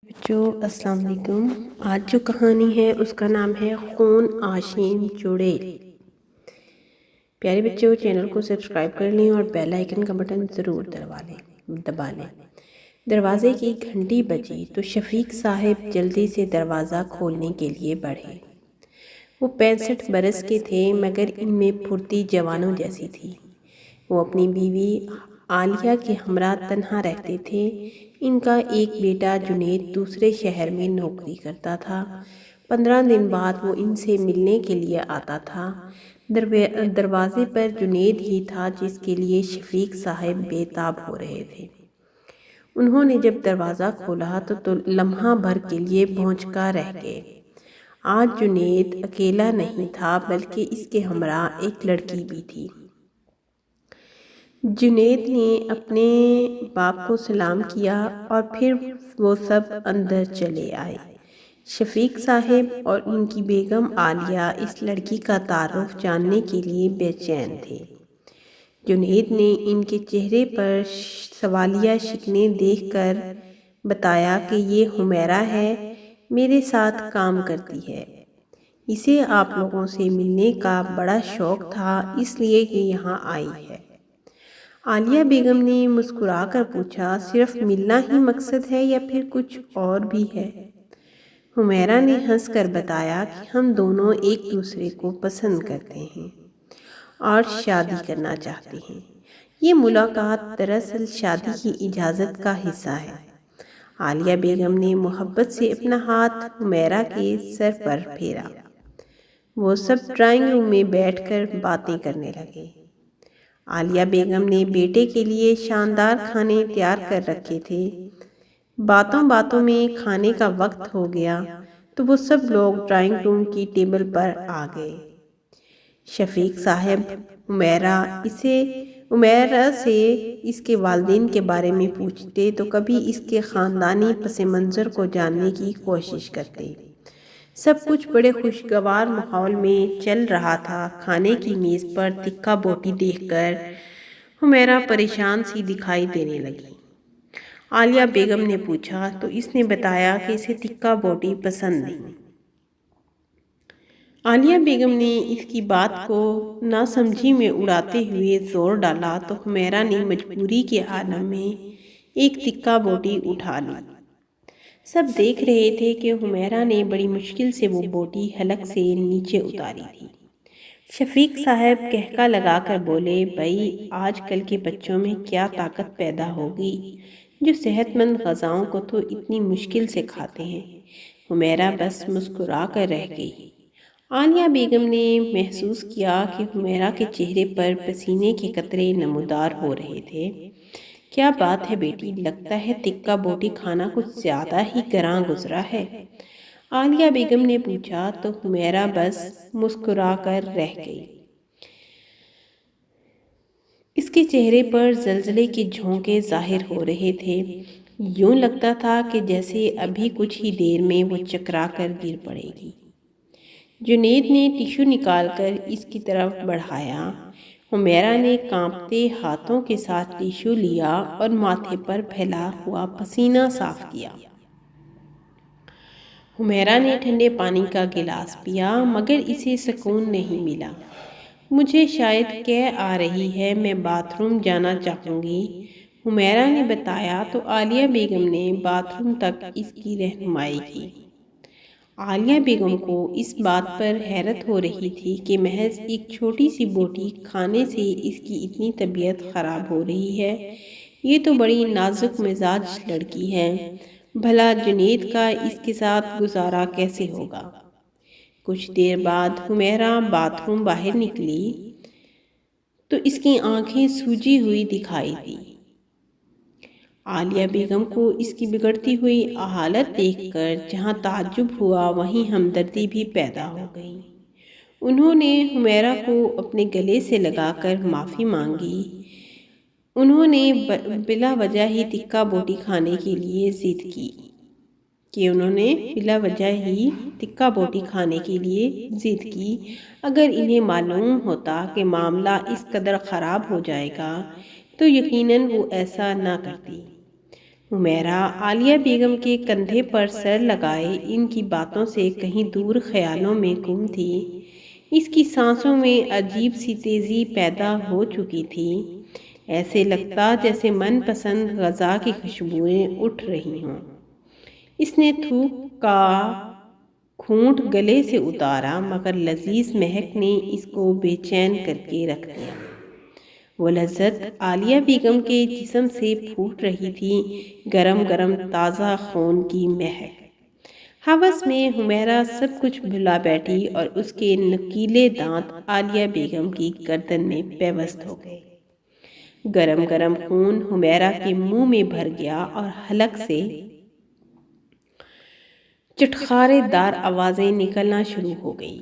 بچوں السلام علیکم۔ آج جو کہانی ہے اس کا نام ہے خون آشین چڑیل۔ پیارے بچوں چینل کو سبسکرائب کر لیں اور بیل آئیکن کا بٹن ضرور دبا لیں۔ دروازے کی گھنٹی بجی تو شفیق صاحب جلدی سے دروازہ کھولنے کے لیے بڑھے۔ وہ 65 برس کے تھے مگر ان میں پھرتی جوانوں جیسی تھی۔ وہ اپنی بیوی عالیہ کے ہمراہ تنہا رہتے تھے۔ ان کا ایک بیٹا جنید دوسرے شہر میں نوکری کرتا تھا۔ 15 دن بعد وہ ان سے ملنے کے لیے آتا تھا۔ دروازے پر جنید ہی تھا جس کے لیے شفیق صاحب بے تاب ہو رہے تھے۔ انہوں نے جب دروازہ کھولا تو لمحہ بھر کے لیے بھونچکا رہ گئے۔ آج جنید اکیلا نہیں تھا بلکہ اس کے ہمراہ ایک لڑکی بھی تھی۔ جنید نے اپنے باپ کو سلام کیا اور پھر وہ سب اندر چلے آئے۔ شفیق صاحب اور ان کی بیگم عالیہ اس لڑکی کا تعارف جاننے کے لیے بے چین تھے۔ جنید نے ان کے چہرے پر سوالیہ شکنیں دیکھ کر بتایا کہ یہ حمیرہ ہے، میرے ساتھ کام کرتی ہے۔ اسے آپ لوگوں سے ملنے کا بڑا شوق تھا اس لیے کہ یہاں آئی ہے۔ عالیہ بیگم نے مسکرا کر پوچھا، صرف ملنا ہی مقصد ہے یا پھر کچھ اور بھی ہے؟ حمیرہ نے ہنس کر بتایا کہ ہم دونوں ایک دوسرے کو پسند کرتے ہیں اور شادی کرنا چاہتے ہیں۔ یہ ملاقات دراصل شادی کی اجازت کا حصہ ہے۔ عالیہ بیگم نے محبت سے اپنا ہاتھ حمیرہ کے سر پر پھیرا۔ وہ سب ڈرائنگ روم میں بیٹھ کر باتیں کرنے لگے۔ عالیہ بیگم نے بیٹے کے لیے شاندار کھانے تیار کر رکھے تھے۔ باتوں باتوں میں کھانے کا وقت ہو گیا تو وہ سب لوگ ڈرائنگ روم کی ٹیبل پر آ گئے۔ شفیق صاحب حمیرہ سے اس کے والدین کے بارے میں پوچھتے تو کبھی اس کے خاندانی پس منظر کو جاننے کی کوشش کرتے۔ سب کچھ بڑے خوشگوار ماحول میں چل رہا تھا۔ کھانے کی میز پر تکہ بوٹی دیکھ کر حمیرہ پریشان سی دکھائی دینے لگی۔ عالیہ بیگم نے پوچھا تو اس نے بتایا کہ اسے تکہ بوٹی پسند نہیں۔ عالیہ بیگم نے اس کی بات کو ناسمجھی میں اڑاتے ہوئے زور ڈالا تو حمیرہ نے مجبوری کے عالم میں ایک تکہ بوٹی اٹھا لی۔ سب دیکھ رہے تھے کہ حمیرہ نے بڑی مشکل سے وہ بوٹی حلق سے نیچے اتاری تھی۔ شفیق صاحب کہکا لگا کر بولے، بھائی آج کل کے بچوں میں کیا طاقت پیدا ہوگی جو صحت مند غذاؤں کو تو اتنی مشکل سے کھاتے ہیں۔ حمیرہ بس مسکرا کر رہ گئی۔ عالیہ بیگم نے محسوس کیا کہ حمیرہ کے چہرے پر پسینے کے قطرے نمودار ہو رہے تھے۔ کیا بات ہے بیٹی، لگتا ہے تکہ بوٹی کھانا کچھ زیادہ ہی گراں گزرا ہے؟ عالیہ بیگم نے پوچھا تو حمیرہ بس مسکرا کر رہ گئی۔ اس کے چہرے پر زلزلے کے جھونکے ظاہر ہو رہے تھے۔ یوں لگتا تھا کہ جیسے ابھی کچھ ہی دیر میں وہ چکرا کر گر پڑے گی۔ جنید نے ٹیشو نکال کر اس کی طرف بڑھایا۔ حمیرہ نے کانپتے ہاتھوں کے ساتھ ٹیشو لیا اور ماتھے پر پھیلا ہوا پسینہ صاف کیا۔ حمیرہ نے ٹھنڈے پانی کا گلاس پیا مگر اسے سکون نہیں ملا۔ مجھے شاید قے آ رہی ہے، میں باتھ روم جانا چاہوں گی، حمیرہ نے بتایا تو عالیہ بیگم نے باتھ روم تک اس کی رہنمائی کی۔ عالیہ بیگم کو اس بات پر حیرت ہو رہی تھی کہ محض ایک چھوٹی سی بوٹی کھانے سے اس کی اتنی طبیعت خراب ہو رہی ہے۔ یہ تو بڑی نازک مزاج لڑکی ہے، بھلا جنید کا اس کے ساتھ گزارا کیسے ہوگا؟ کچھ دیر بعد حمیرہ باتھ روم باہر نکلی تو اس کی آنکھیں سوجی ہوئی دکھائی دی۔ عالیہ بیگم کو اس کی بگڑتی ہوئی حالت دیکھ کر جہاں تعجب ہوا وہیں ہمدردی بھی پیدا ہو گئی۔ انہوں نے حمیرہ کو اپنے گلے سے لگا کر معافی مانگی۔ انہوں نے بلا وجہ ہی تکہ بوٹی کھانے کے لیے ضد کی اگر انہیں معلوم ہوتا کہ معاملہ اس قدر خراب ہو جائے گا تو یقیناً وہ ایسا نہ کرتی۔ حمیرہ عالیہ بیگم کے کندھے پر سر لگائے ان کی باتوں سے کہیں دور خیالوں میں گم تھی۔ اس کی سانسوں میں عجیب سی تیزی پیدا ہو چکی تھی، ایسے لگتا جیسے من پسند غذا کی خوشبوئیں اٹھ رہی ہوں۔ اس نے تھوک کا گھونٹ گلے سے اتارا مگر لذیذ مہک نے اس کو بے چین کر کے رکھ دیا۔ وہ لذت عالیہ بیگم کے جسم سے پھوٹ رہی تھی، گرم گرم تازہ خون کی مہک۔ ہوس میں حمیرہ سب کچھ بھلا بیٹھی اور اس کے نکیلے دانت عالیہ بیگم کی گردن میں پیوست ہو گئے۔ گرم گرم خون حمیرہ کے منہ میں بھر گیا اور حلق سے چٹخارے دار آوازیں نکلنا شروع ہو گئی۔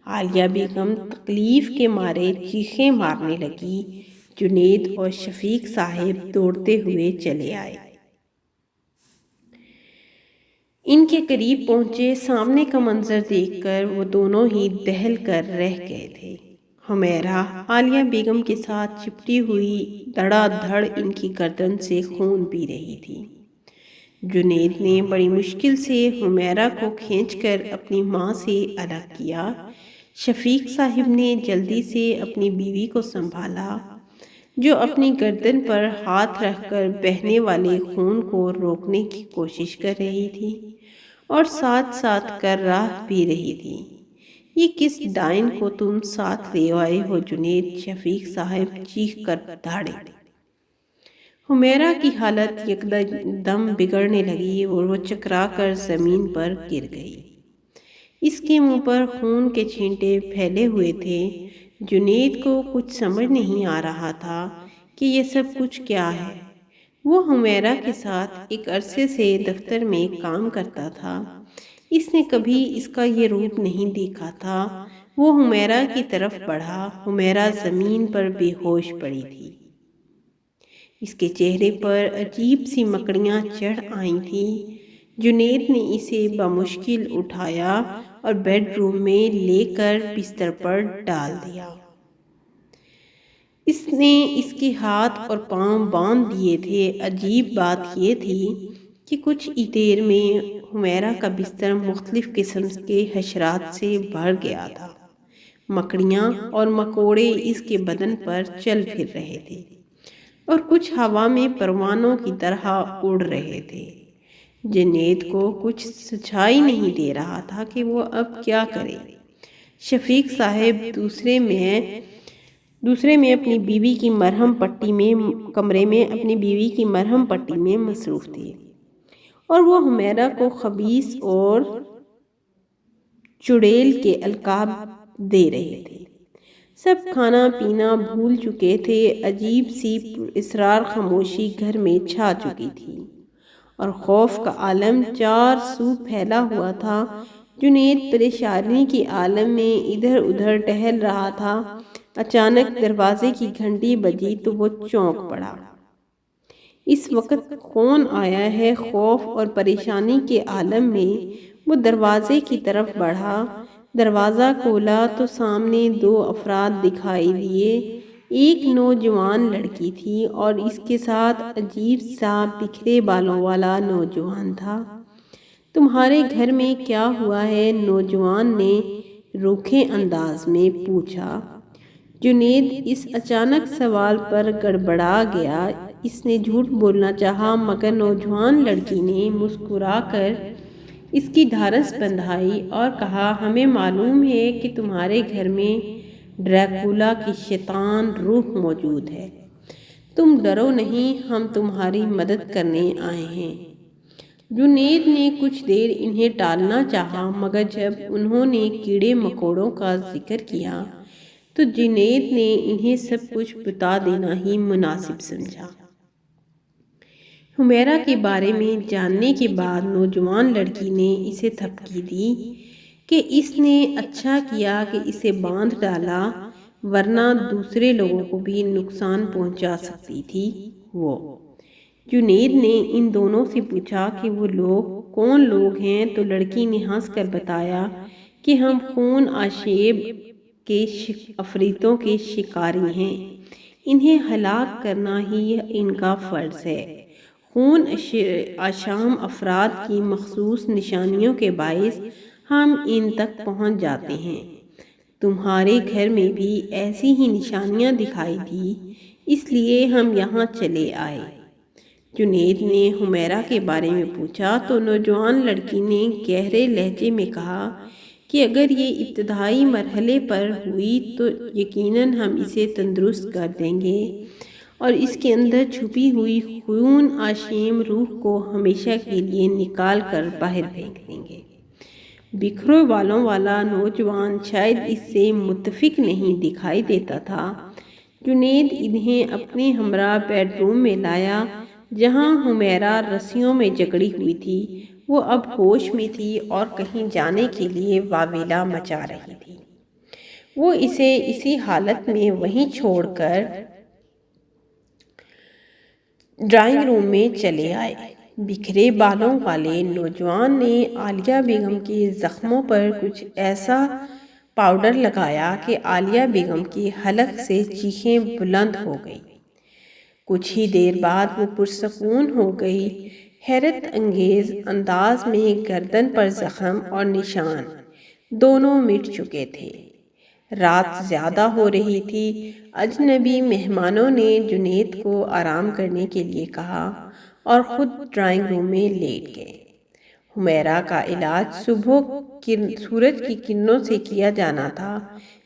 عالیہ بیگم تکلیف کے مارے چیخیں مارنے لگی۔ جنید اور شفیق صاحب دوڑتے ہوئے چلے آئے۔ ان کے قریب پہنچے، سامنے کا منظر دیکھ کر وہ دونوں ہی دہل کر رہ گئے تھے۔ حمیرہ عالیہ بیگم کے ساتھ چپٹی ہوئی دھڑا دھڑ ان کی گردن سے خون پی رہی تھی۔ جنید نے بڑی مشکل سے حمیرہ کو کھینچ کر اپنی ماں سے الگ کیا۔ شفیق صاحب نے جلدی سے اپنی بیوی کو سنبھالا، جو اپنی گردن پر ہاتھ رکھ کر بہنے والے خون کو روکنے کی کوشش کر رہی تھی اور ساتھ ساتھ کر راہ بھی رہی تھی۔ یہ کس ڈائن کو تم ساتھ لے آئے ہو جنید؟ شفیق صاحب چیخ کر دھاڑے۔ حمیرہ کی حالت یکدم بگڑنے لگی اور وہ چکرا کر زمین پر گر گئی۔ اس کے منہ پر خون کے چھینٹے پھیلے ہوئے تھے۔ جنید کو کچھ سمجھ نہیں آ رہا تھا کہ یہ سب کچھ کیا ہے۔ وہ حمیرہ کے ساتھ ایک عرصے سے دفتر میں کام کرتا تھا۔ اس نے کبھی اس کا یہ روپ نہیں دیکھا تھا۔ وہ حمیرہ کی طرف بڑھا۔ حمیرہ زمین پر بے ہوش پڑی تھی۔ اس کے چہرے پر عجیب سی مکڑیاں چڑھ آئی تھیں۔ جنید نے اسے بمشکل اٹھایا اور بیڈ روم میں لے کر بستر پر ڈال دیا۔ اس نے اس کے ہاتھ اور پاؤں باندھ دیے تھے۔ عجیب بات یہ تھی کہ کچھ ہی دیر میں حمیرہ کا بستر مختلف قسم کے حشرات سے بھر گیا تھا۔ مکڑیاں اور مکوڑے اس کے بدن پر چل پھر رہے تھے اور کچھ ہوا میں پروانوں کی طرح اڑ رہے تھے۔ جنید کو کچھ سچائی نہیں دے رہا تھا کہ وہ اب کیا کرے۔ شفیق صاحب دوسرے میں اپنی بیوی کی مرہم پٹی میں کمرے میں اپنی بیوی کی مرہم پٹی میں مصروف تھے اور وہ حمیرہ کو خبیث اور چڑیل کے القاب دے رہے تھے۔ سب کھانا پینا بھول چکے تھے۔ عجیب سی اسرار خاموشی گھر میں چھا چکی تھی اور خوف کا عالم چار سو پھیلا ہوا تھا۔ جنید پریشانی کے عالم میں ادھر ادھر ٹہل رہا تھا۔ اچانک دروازے کی گھنٹی بجی تو وہ چونک پڑا۔ اس وقت کون آیا ہے؟ خوف اور پریشانی کے عالم میں وہ دروازے کی طرف بڑھا۔ دروازہ کھولا تو سامنے دو افراد دکھائی دیے۔ ایک نوجوان لڑکی تھی اور اس کے ساتھ عجیب سا بکھرے بالوں والا نوجوان تھا۔ تمہارے گھر میں کیا ہوا ہے؟ نوجوان نے روکھے انداز میں پوچھا۔ جنید اس اچانک سوال پر گڑبڑا گیا۔ اس نے جھوٹ بولنا چاہا مگر نوجوان لڑکی نے مسکرا کر اس کی ڈھارس بندھائی اور کہا، ہمیں معلوم ہے کہ تمہارے گھر میں ڈریکولا کی شیطان روح موجود ہے۔ تم ڈرو نہیں، ہم تمہاری مدد کرنے آئے ہیں۔ جنید نے کچھ دیر انہیں ٹالنا چاہا مگر جب انہوں نے کیڑے مکوڑوں کا ذکر کیا تو جنید نے انہیں سب کچھ بتا دینا ہی مناسب سمجھا۔ حمیرہ کے بارے میں جاننے کے بعد نوجوان لڑکی نے اسے تھپکی دی کہ اس نے اچھا کیا کہ اسے باندھ ڈالا ورنہ دوسرے لوگوں کو بھی نقصان پہنچا سکتی تھی۔ وہ جنید نے ان دونوں سے پوچھا کہ وہ لوگ کون لوگ ہیں تو لڑکی نے ہنس کر بتایا کہ ہم خون آشیب کے عفریتوں کے شکاری ہیں، انہیں ہلاک کرنا ہی ان کا فرض ہے۔ خون آشام افراد کی مخصوص نشانیوں کے باعث ہم ان تک پہنچ جاتے ہیں۔ تمہارے گھر میں بھی ایسی ہی نشانیاں دکھائی دی، اس لیے ہم یہاں چلے آئے۔ جنید نے حمیرہ کے بارے میں پوچھا تو نوجوان لڑکی نے گہرے لہجے میں کہا کہ اگر یہ ابتدائی مرحلے پر ہوئی تو یقیناً ہم اسے تندرست کر دیں گے اور اس کے اندر چھپی ہوئی خون آشیم روح کو ہمیشہ کے لیے نکال کر باہر پھینک دیں گے۔ بکھرے بالوں والا نوجوان شاید اس سے متفق نہیں دکھائی دیتا تھا۔ جنید انہیں اپنے ہمراہ بیڈ روم میں لایا جہاں حمیرہ رسیوں میں جکڑی ہوئی تھی۔ وہ اب ہوش میں تھی اور کہیں جانے کے لیے واویلا مچا رہی تھی۔ وہ اسے اسی حالت میں وہیں چھوڑ کر ڈرائنگ روم میں چلے آئے۔ بکھرے بالوں والے نوجوان نے عالیہ بیگم کے زخموں پر کچھ ایسا پاؤڈر لگایا کہ عالیہ بیگم کے حلق سے چیخیں بلند ہو گئیں۔ کچھ ہی دیر بعد وہ پرسکون ہو گئی۔ حیرت انگیز انداز میں گردن پر زخم اور نشان دونوں مٹ چکے تھے۔ رات زیادہ ہو رہی تھی۔ اجنبی مہمانوں نے جنید کو آرام کرنے کے لیے کہا اور خود ڈرائنگ روم میں لیٹ گئے۔ حمیرہ کا علاج صبح سورج کی کرنوں سے کیا جانا تھا۔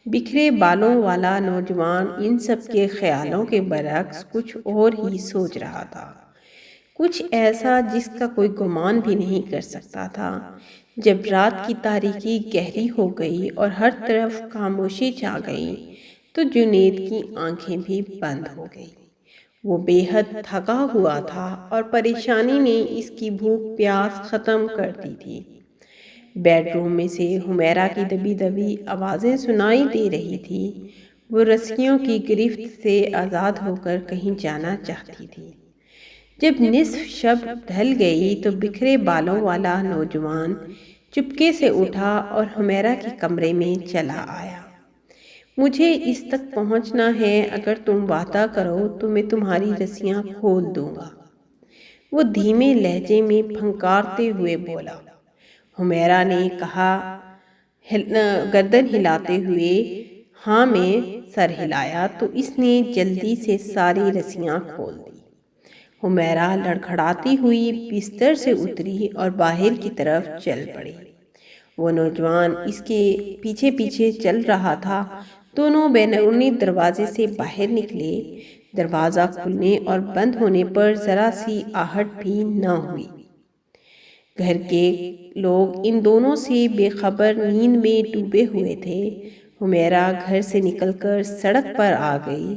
بکھرے بالوں والا نوجوان ان سب کے خیالوں کے برعکس کچھ اور ہی سوچ رہا تھا، کچھ ایسا جس کا کوئی گمان بھی نہیں کر سکتا تھا۔ جب رات کی تاریکی گہری ہو گئی اور ہر طرف خاموشی چھا گئی تو جنید کی آنکھیں بھی بند ہو گئیں۔ وہ بے حد تھکا ہوا تھا اور پریشانی نے اس کی بھوک پیاس ختم کر دی تھی۔ بیڈ روم میں سے حمیرہ کی دبی دبی آوازیں سنائی دے رہی تھی۔ وہ رسیوں کی گرفت سے آزاد ہو کر کہیں جانا چاہتی تھی۔ جب نصف شب ڈھل گئی تو بکھرے بالوں والا نوجوان چپکے سے اٹھا اور حمیرہ کے کمرے میں چلا آیا۔ مجھے اس تک پہنچنا ہے، اگر تم وعدہ کرو تو میں تمہاری رسیاں کھول دوں گا، وہ دھیمے لہجے میں پھنکارتے ہوئے بولا۔ حمیرہ نے کہا گردن ہلاتے ہوئے ہاں میں سر ہلایا تو اس نے جلدی سے ساری رسیاں کھول دی۔ حمیرہ لڑکھڑاتی ہوئی بستر سے اتری اور باہر کی طرف چل پڑی۔ وہ نوجوان اس کے پیچھے پیچھے چل رہا تھا۔ دونوں بیرونی دروازے سے باہر نکلے۔ دروازہ کھلنے اور بند ہونے پر ذرا سی آہٹ بھی نہ ہوئی۔ گھر کے لوگ ان دونوں سے بے خبر نیند میں ڈوبے ہوئے تھے۔ حمیرہ گھر سے نکل کر سڑک پر آ گئی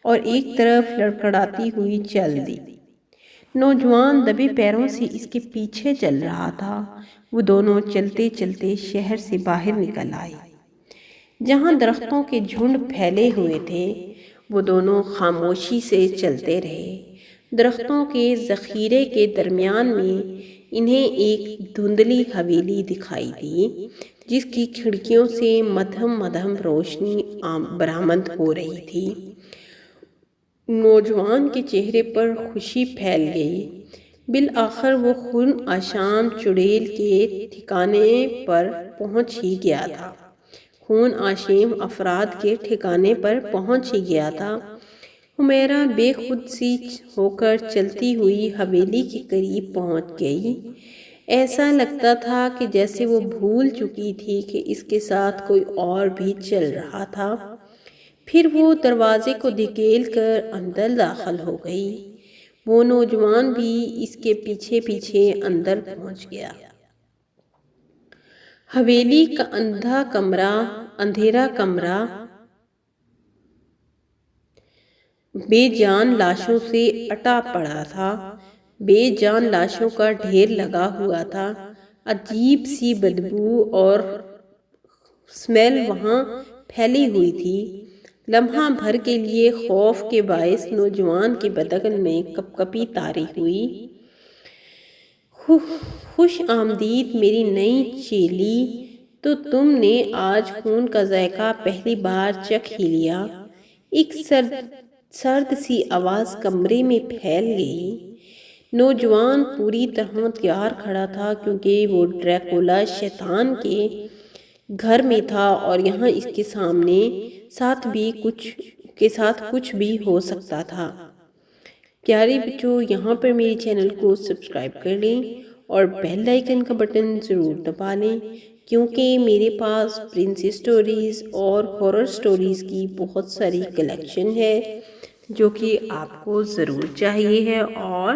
اور ایک طرف لڑکھڑاتی ہوئی چل دی۔ نوجوان دبے پیروں سے اس کے پیچھے چل رہا تھا۔ وہ دونوں چلتے چلتے شہر سے باہر نکل آئے جہاں درختوں کے جھنڈ پھیلے ہوئے تھے۔ وہ دونوں خاموشی سے چلتے رہے۔ درختوں کے ذخیرے کے درمیان میں انہیں ایک دھندلی حویلی دکھائی دی جس کی کھڑکیوں سے مدھم مدھم روشنی برآمد ہو رہی تھی۔ نوجوان کے چہرے پر خوشی پھیل گئی۔ بالآخر وہ خون آشام چڑیل کے ٹھکانے پر پہنچ ہی گیا تھا۔ خون آشیم افراد کے ٹھکانے پر پہنچ ہی گیا تھا۔ حمیرہ بے خود سی ہو کر چلتی ہوئی حویلی کے قریب پہنچ گئی۔ ایسا لگتا تھا کہ جیسے وہ بھول چکی تھی کہ اس کے ساتھ کوئی اور بھی چل رہا تھا۔ پھر وہ دروازے کو دھکیل کر اندر داخل ہو گئی۔ وہ نوجوان بھی اس کے پیچھے پیچھے اندر پہنچ گیا۔ حویلی کا اندھیرا کمرہ بے جان لاشوں سے اٹا پڑا تھا۔ بے جان لاشوں کا ڈھیر لگا ہوا تھا۔ عجیب سی بدبو اور اسمیل وہاں پھیلی ہوئی تھی۔ لمحہ بھر کے لیے خوف کے باعث نوجوان کے بدن میں کپکپی طاری ہوئی۔ خوش آمدید میری نئی چیلی، تو تم نے آج خون کا ذائقہ پہلی بار چکھ ہی لیا۔ ایک سرد سی آواز کمرے میں پھیل گئی۔ نوجوان پوری طرح تیار کھڑا تھا کیونکہ وہ ڈریکولا شیطان کے گھر میں تھا اور یہاں اس کے ساتھ کچھ بھی ہو سکتا تھا۔ پیارے بچوں، یہاں پر میرے چینل کو سبسکرائب کر لیں اور بیل آئیکن کا بٹن ضرور دبا لیں، کیونکہ میرے پاس پرنسس سٹوریز اور ہارر سٹوریز کی بہت ساری کلیکشن ہے جو کہ آپ کو ضرور چاہیے ہے، اور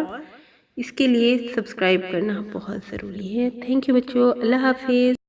اس کے لیے سبسکرائب کرنا بہت ضروری ہے۔ تھینک یو بچوں، اللہ حافظ۔